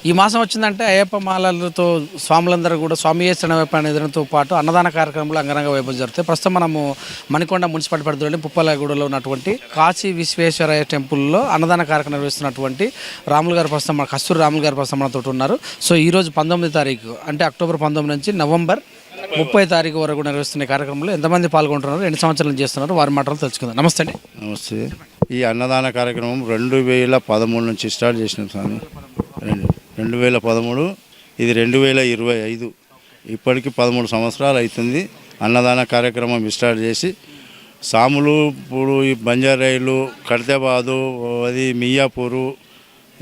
ఈ మాసం వచ్చిందంటే అయ్యప్ప మాలలతో స్వాములందరూ కూడా స్వామి శరణమయ్యప్ప అనేదానితో పాటు అన్నదాన కార్యక్రమాలు అంగరంగ వైభవం జరుగుతాయి. ప్రస్తుతం మనము మణికొండ మున్సిపాలిటీ పరిధిలోని పుప్పలగూడలో ఉన్నటువంటి కాశీ విశ్వేశ్వరయ్య టెంపుల్లో అన్నదాన కార్యక్రమం నిర్వహిస్తున్నటువంటి రాములు గారు ప్రస్తుతం మన కస్తూరి రాములు గారు ప్రస్తుతం మనతో ఉన్నారు. సో ఈరోజు 19 తారీఖు అంటే అక్టోబర్ 19 నుంచి నవంబర్ 30 తారీఖు వరకు నిర్వహిస్తున్న కార్యక్రమంలో ఎంతమంది పాల్గొంటున్నారు, ఎన్ని సంవత్సరాలు చేస్తున్నారు, వారి మాటలు తెలుసుకుందాం. నమస్తే అండి. నమస్తే. ఈ అన్నదాన కార్యక్రమం 2013 నుంచి స్టార్ట్ చేసినాం స్వామి. 2013, ఇది 2025. ఇప్పటికి 13 సంవత్సరాలు అవుతుంది అన్నదాన కార్యక్రమం స్టార్ట్ చేసి. సాములు ఇప్పుడు ఈ బంజారాయిలు, కడితేబాదు, అది మియాపూరు,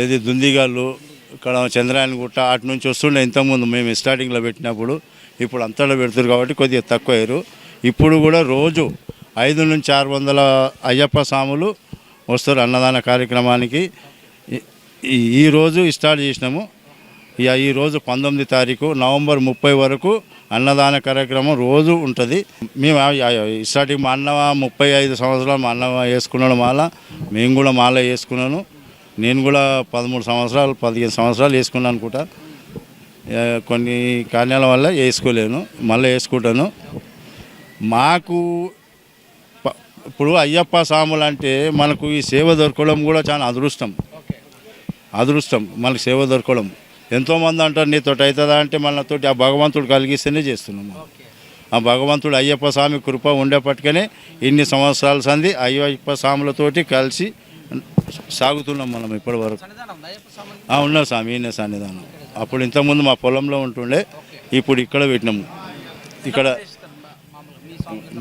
ఏది దుందిగాళ్ళు, ఇక్కడ చంద్రాయనగుట్ట అటు నుంచి వస్తుండే ఇంతకుముందు మేము స్టార్టింగ్లో పెట్టినప్పుడు. ఇప్పుడు అంతటా పెడుతున్నారు కాబట్టి కొద్దిగా తక్కువ అయ్యారు. ఇప్పుడు కూడా రోజు 500 నుంచి 600 అయ్యప్ప సాములు వస్తారు అన్నదాన కార్యక్రమానికి. ఈరోజు స్టార్ట్ చేసినాము. ఈరోజు 19 తారీఖు నవంబర్ 30 వరకు అన్నదాన కార్యక్రమం రోజు ఉంటుంది. మేము స్టార్టింగ్ మా అన్న 35 సంవత్సరాలు మా అన్న వేసుకున్నాడు మాల, మేము కూడా మాల వేసుకున్నాను. నేను కూడా 13 సంవత్సరాలు 15 సంవత్సరాలు వేసుకున్నాను అనుకుంటా. కొన్ని కారణాల వల్ల వేసుకోలేను, మళ్ళీ వేసుకుంటాను. మాకు ఇప్పుడు అయ్యప్ప సాములు అంటే మనకు ఈ సేవ దొరకడం కూడా చాలా అదృష్టం మనకు సేవ దొరకడం. ఎంతోమంది అంటారు నీతో అవుతుందా అంటే మనతోటి ఆ భగవంతుడు కలిగిస్తేనే చేస్తున్నాము. ఆ భగవంతుడు అయ్యప్ప స్వామి కృప ఉండేపట్టుకనే ఇన్ని సంవత్సరాల సంది అయ్యప్ప స్వాములతోటి కలిసి సాగుతున్నాం మనం ఇప్పటి వరకు. ఉన్నా స్వామి ఈయన సన్నిధానం. అప్పుడు ఇంతకుముందు మా పొలంలో ఉంటుండే, ఇప్పుడు ఇక్కడ పెట్టినాము. ఇక్కడ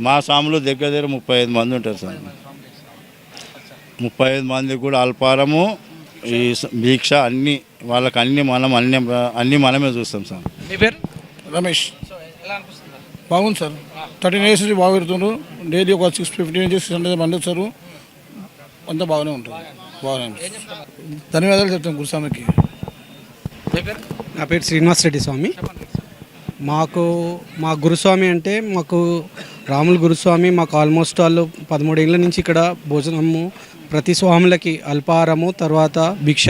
మా స్వాములు దగ్గర 35 మంది ఉంటారు సార్. 35 మందికి కూడా అల్పారము, ఈ దీక్ష అన్నీ వాళ్ళకి అన్నీ మనమే చూస్తాం సార్. మీ పేరు? రమేష్. బాగుంది సార్. 13 ఇయర్స్ నుంచి బాగా పెడుతున్నారు. డైలీ ఒక 6-15 నుంచి 600 మంది వచ్చారు. అంతా బాగానే ఉంటుంది. బాగానే ధన్యవాదాలు చెప్తాం గురుస్వామికి. నా పేరు శ్రీనివాస్ రెడ్డి స్వామి. మా గురుస్వామి అంటే మాకు రాములు గురుస్వామి. మాకు ఆల్మోస్ట్ వాళ్ళు 13 ఏళ్ళ నుంచి ఇక్కడ భోజనము, ప్రతి స్వాములకి అల్పాహారము, తర్వాత భిక్ష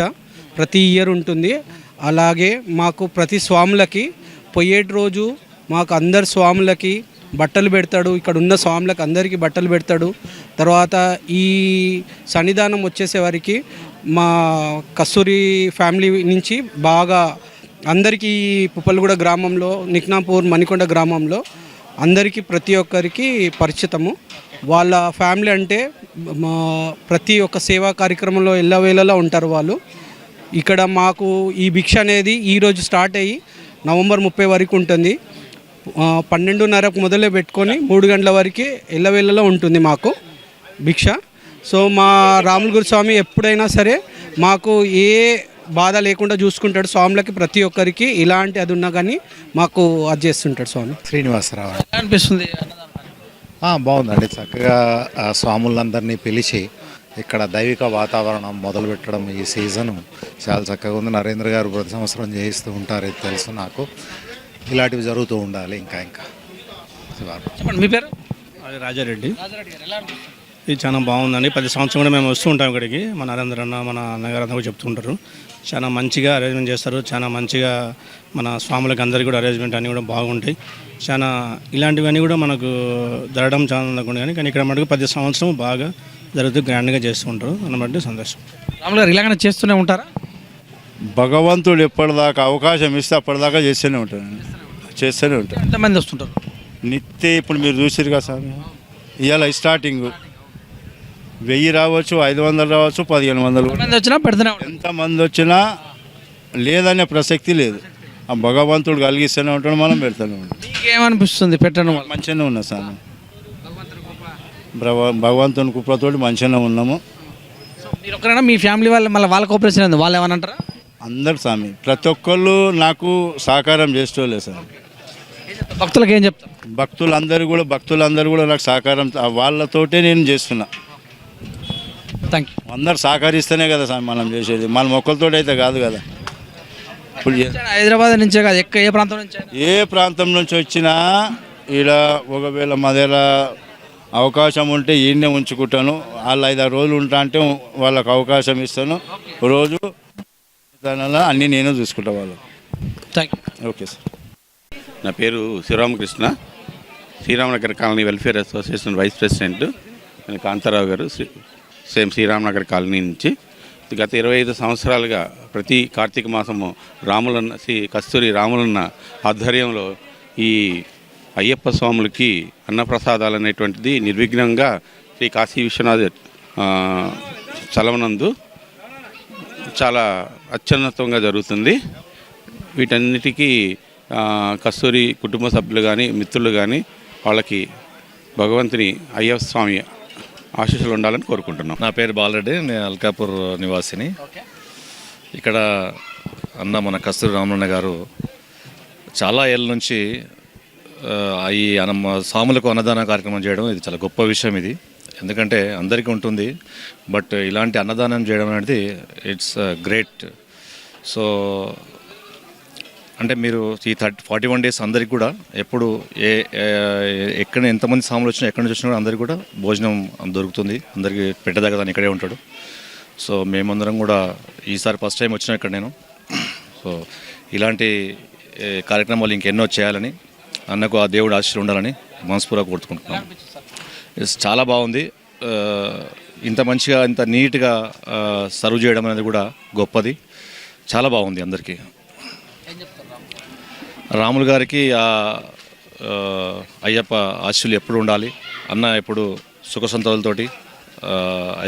ప్రతి ఇయర్ ఉంటుంది. అలాగే మాకు ప్రతి స్వాములకి పోయేటి రోజు మాకు అందరు స్వాములకి బట్టలు పెడతాడు. ఇక్కడ ఉన్న స్వాములకు అందరికీ బట్టలు పెడతాడు. తర్వాత ఈ సన్నిధానం వచ్చేసేవారికి మా కస్తూరి ఫ్యామిలీ నుంచి బాగా అందరికీ పుప్పలగూడ గ్రామంలో, నిక్నాపూర్, మణికొండ గ్రామంలో అందరికీ ప్రతి ఒక్కరికి పరిచితము. వాళ్ళ ఫ్యామిలీ అంటే ప్రతి ఒక్క సేవా కార్యక్రమంలో ఎల్లవేళలా ఉంటారు వాళ్ళు. ఇక్కడ మాకు ఈ భిక్ష అనేది ఈరోజు స్టార్ట్ అయ్యి నవంబర్ 30 వరకు ఉంటుంది. 12:30కు మొదలే పెట్టుకొని 3 గంటల వరకు ఎల్లవేళలో ఉంటుంది మాకు భిక్ష. సో మా రాములు గురుస్వామి ఎప్పుడైనా సరే మాకు ఏ బాధ లేకుండా చూసుకుంటాడు. స్వాములకి ప్రతి ఒక్కరికి ఇలాంటి అది ఉన్నా కానీ మాకు అది చేస్తుంటాడు స్వామి. శ్రీనివాసరావు అనిపిస్తుంది. బాగుందండి. చక్కగా స్వాములందరినీ పిలిచి ఇక్కడ దైవిక వాతావరణం మొదలుపెట్టడం ఈ సీజను చాలా చక్కగా ఉంది. నరేంద్ర గారు ప్రతి సంవత్సరం చేయిస్తూ ఉంటారు, ఇది తెలుసు నాకు. ఇలాంటివి జరుగుతూ ఉండాలి ఇంకా. చెప్పండి మీ పేరు? అది రాజారెడ్డి. ఇది చాలా బాగుందండి. 10 సంవత్సరం కూడా మేము వస్తూ ఉంటాం ఇక్కడికి. మా నరేంద్ర అన్న, మన అన్నగారు అంతా కూడా చెప్తుంటారు. చాలా మంచిగా అరేంజ్మెంట్ చేస్తారు. చాలా మంచిగా మన స్వాములకు అందరికీ కూడా అరేంజ్మెంట్ అన్నీ కూడా బాగుంటాయి. చాలా ఇలాంటివన్నీ కూడా మనకు జరగడం చాలా అనుకుంటుంది. కానీ ఇక్కడ మటుకు 10 సంవత్సరం బాగా జరుగుతూ గ్రాండ్గా చేస్తూ ఉంటారు. దాన్ని బట్టి సంతోషం. రాములు గారు ఇలాగనే చేస్తూనే ఉంటారా? భగవంతుడు ఎప్పటిదాకా అవకాశం ఇస్తే అప్పటిదాకా చేస్తూనే ఉంటాను. ఎంతమంది వస్తుంటారు? నిత్య ఇప్పుడు మీరు చూసారు కదా సార్, ఇవాళ స్టార్టింగ్ 1000 రావచ్చు, 500 రావచ్చు, 1500 వచ్చినా పెడుతూనే. ఎంతమంది వచ్చినా లేదనే ప్రసక్తి లేదు. ఆ భగవంతుడు కలిగిస్తూనే ఉంటాడు, మనం పెడతానే ఉంటాం. ఏమనిపిస్తుంది పెట్టడం? మంచిగానే ఉన్నా సార్. భగవంతుని కృపతోటి మంచిగానే ఉన్నాము. మీరు ఒక్కరైనా మీ ఫ్యామిలీ వాళ్ళు మళ్ళీ వాళ్ళ కోఆపరేషన్ ఉంది, వాళ్ళు ఏమనంటారా? అందరు స్వామి ప్రతి ఒక్కళ్ళు నాకు సహకారం చేస్తూలేదు సార్. భక్తులకు ఏం చెప్తారు? భక్తులందరూ కూడా నాకు సహకారం, వాళ్ళతోటే నేను చేస్తున్నా. Thank you. అందరు సహకరిస్తేనే కదా సార్ మనం చేసేది, మన ఒక్కరితో అయితే కాదు కదా. ఇప్పుడు హైదరాబాద్ నుంచే కాదు, ఏ ప్రాంతం నుంచి, ఏ ప్రాంతం నుంచి వచ్చినా ఈడ ఒకవేళ మా దగ్గర అవకాశం ఉంటే ఈయన్నే ఉంచుకుంటాను. వాళ్ళు 5-6 రోజులు ఉంటా అంటే వాళ్ళకు అవకాశం ఇస్తాను. రోజు దానివల్ల అన్నీ నేనే చూసుకుంటా వాళ్ళు. Thank you. Okay sir. నా పేరు Sriramakrishna, Sriramanagar colony welfare association vice president. నేను కాంతారావు గారు, సేమ్ శ్రీరామనగర్ కాలనీ నుంచి. గత 25 సంవత్సరాలుగా ప్రతి కార్తీక మాసము రాములన్న శ్రీ కస్తూరి రాములన్న ఆధ్వర్యంలో ఈ అయ్యప్ప స్వాములకి అన్నప్రసాదాలు అనేటువంటిది నిర్విఘ్నంగా శ్రీ కాశీ విశ్వనాథ్ చలవనందు చాలా అత్యున్నతంగా జరుగుతుంది. వీటన్నిటికీ కస్తూరి కుటుంబ సభ్యులు కానీ మిత్రులు కానీ వాళ్ళకి భగవంతుని అయ్యప్ప స్వామి ఆశీస్సులు ఉండాలని కోరుకుంటున్నాం. నా పేరు బాలరెడ్డి, నేను అల్కాపూర్ నివాసిని. ఇక్కడ మన కస్తూరి రామలన్న గారు చాలా ఏళ్ళ నుంచి ఈ స్వాములకు అన్నదాన కార్యక్రమం చేయడం ఇది చాలా గొప్ప విషయం. ఇది ఎందుకంటే అందరికీ ఉంటుంది, బట్ ఇలాంటి అన్నదానం చేయడం అనేది ఇట్స్ గ్రేట్. సో అంటే మీరు ఈ 41 డేస్ అందరికి కూడా ఎప్పుడు ఎక్కడ ఎంతమంది సాములు వచ్చినా ఎక్కడి నుంచి వచ్చినా కూడా అందరికీ కూడా భోజనం దొరుకుతుంది. అందరికీ పెట్టదగదాన్ని ఇక్కడే ఉంటాడు. సో మేమందరం కూడా ఈసారి ఫస్ట్ టైం వచ్చినా ఇక్కడ నేను. సో ఇలాంటి కార్యక్రమాలు ఇంకెన్నో చేయాలని, అన్నకు ఆ దేవుడు ఆశీస్సులు ఉండాలని మనస్ఫూర్తిగా కోరుకుంటున్నాం. చాలా బాగుంది. ఇంత మంచిగా ఇంత నీట్గా సర్వ్ చేయడం అనేది కూడా గొప్పది. చాలా బాగుంది. అందరికీ రాములు గారికి అయ్యప్ప ఆశీస్సులు ఎప్పుడు ఉండాలి, అన్న ఎప్పుడు సుఖ సంతోషాలతోటి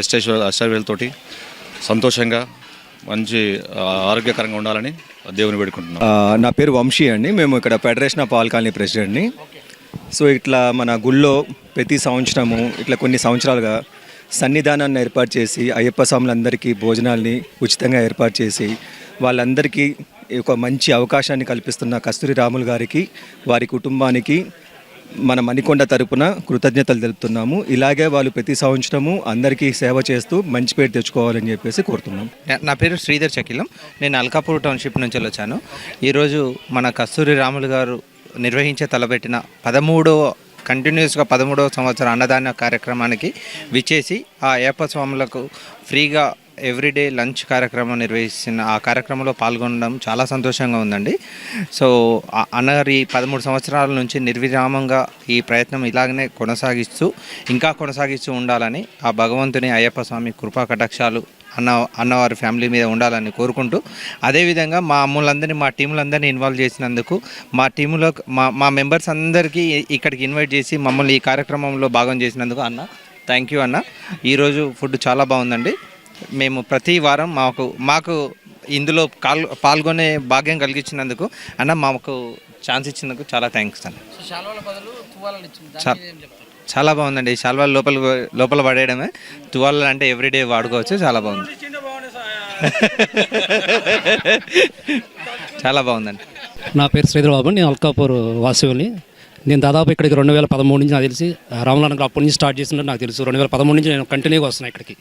ఐశ్వర్యాలతోటి సంతోషంగా మంచి ఆరోగ్యకరంగా ఉండాలని దేవుని వేడుకుంటున్నాం. నా పేరు వంశీ అండి. మేము ఇక్కడ ఫెడరేషన్ ఆఫ్ ఆల్ కాలనీ ప్రెసిడెంట్ని. సో ఇట్లా మన గుళ్ళో ప్రతి సంవత్సరము ఇట్లా కొన్ని సంవత్సరాలుగా సన్నిధానాన్ని ఏర్పాటు చేసి అయ్యప్ప స్వాములందరికీ భోజనాల్ని ఉచితంగా ఏర్పాటు చేసి వాళ్ళందరికీ ఒక మంచి అవకాశాన్ని కల్పిస్తున్న కస్తూరి రాములు గారికి, వారి కుటుంబానికి మన మణికొండ తరపున కృతజ్ఞతలు తెలుపుతున్నాము. ఇలాగే వాళ్ళు ప్రతి సంవత్సరము అందరికీ సేవ చేస్తూ మంచి పేరు తెచ్చుకోవాలని చెప్పేసి కోరుతున్నాం. నా పేరు శ్రీధర్ చకిలం. నేను అల్కాపూర్ టౌన్షిప్ నుంచి వచ్చాను. ఈరోజు మన కస్తూరి రాములు గారు తలపెట్టిన 13వ సంవత్సరం అన్నదాన కార్యక్రమానికి విచ్చేసి ఆ అయ్యప్ప స్వాములకు ఫ్రీగా ఎవ్రీడే లంచ్ కార్యక్రమం నిర్వహిస్తున్న ఆ కార్యక్రమంలో పాల్గొనడం చాలా సంతోషంగా ఉందండి. సో అన్నగారు ఈ 13 సంవత్సరాల నుంచి నిర్విరామంగా ఈ ప్రయత్నం ఇలాగనే కొనసాగిస్తూ ఉండాలని ఆ భగవంతుని అయ్యప్ప స్వామి కృపా కటాక్షాలు అన్నవారి ఫ్యామిలీ మీద ఉండాలని కోరుకుంటూ, అదేవిధంగా మా అమ్ములందరినీ మా టీములందరినీ ఇన్వాల్వ్ చేసినందుకు మా టీములో మా మెంబర్స్ అందరికీ ఇక్కడికి ఇన్వైట్ చేసి మమ్మల్ని ఈ కార్యక్రమంలో భాగం చేసినందుకు అన్న థ్యాంక్ యూ అన్న. ఈరోజు ఫుడ్ చాలా బాగుందండి. మేము ప్రతి వారం మాకు ఇందులో పాల్గొనే భాగ్యం కలిగించినందుకు అన్న, మాకు ఛాన్స్ ఇచ్చినందుకు చాలా థ్యాంక్స్ అన్న. చాలా బాగుందండి. శాల్వాలు లోపల పడేయడమే, తువాళ్ళు అంటే ఎవ్రీడే వాడుకోవచ్చు. చాలా బాగుంది. చాలా బాగుందండి. నా పేరు శ్రీధరబాబు, నేను అల్కాపూర్ వాసువుని. నేను దాదాపు ఇక్కడికి 2013 నుంచి నాకు తెలిసి రామలన్న అప్పటి నుంచి స్టార్ట్ చేసినట్టు నాకు తెలుసు. 2013 నుంచి నేను కంటిన్యూగా వస్తున్నాను ఇక్కడికి.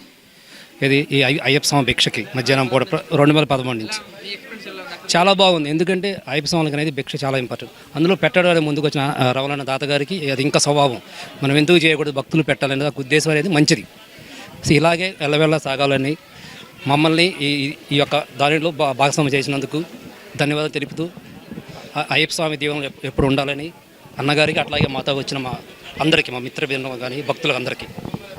ఇది ఈ అయ్యప్ప స్వామి భిక్షకి మధ్యాహ్నం పూట 2013 నుంచి. చాలా బాగుంది. ఎందుకంటే అయ్యప్ప స్వామికి అనేది భిక్ష చాలా ఇంపార్టెంట్. అందులో పెట్టడానికి ముందుకు వచ్చిన రామలన్న తాతగారికి అది ఇంకా స్వభావం. మనం ఎందుకు చేయకూడదు, భక్తులు పెట్టాలనేది ఆ ఉద్దేశం అనేది మంచిది. సో ఇలాగే ఎల్లవెళ్ళ సాగాలని మమ్మల్ని ఈ యొక్క దానిలో భాగస్వామ్యం చేసినందుకు ధన్యవాదాలు తెలుపుతూ అయ్యప్ప స్వామి దీవెనలు ఎప్పుడు ఉండాలని అన్నగారికి, అట్లాగే మాతో వచ్చిన మా అందరికీ, మా మిత్ర బృందం కానీ భక్తులకు అందరికీ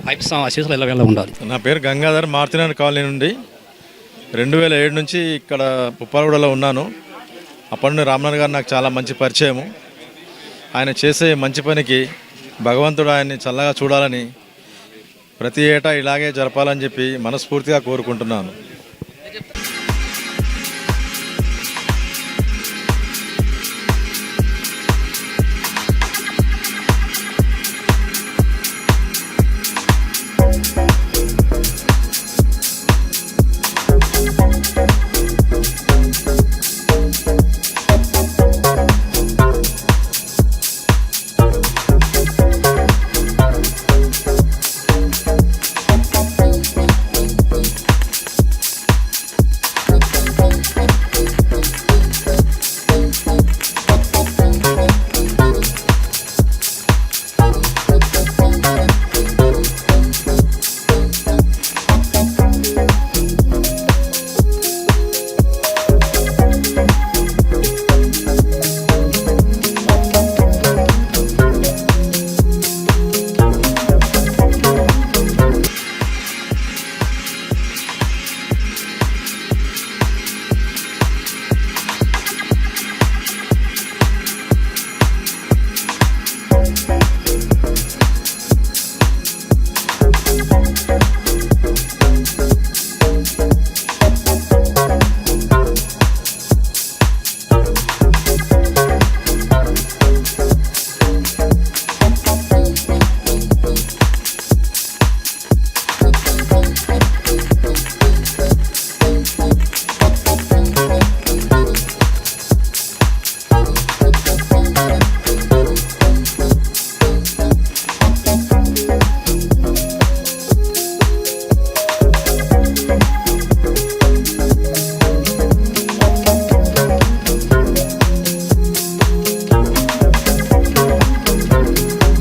అయ్యప్ప స్వామి ఆశీస్సులు ఎల్లవెళ్ళ ఉండాలి. నా పేరు గంగాధర్, మార్తినాడు కాలనీ నుండి 2007 నుంచి ఇక్కడ పుప్పాలగూడలో ఉన్నాను. అప్పటి నుండి రామలన్న గారు నాకు చాలా మంచి పరిచయము. ఆయన చేసే మంచి పనికి భగవంతుడు ఆయన్ని చల్లగా చూడాలని, ప్రతి ఏటా ఇలాగే జరపాలని చెప్పి మనస్ఫూర్తిగా కోరుకుంటున్నాను.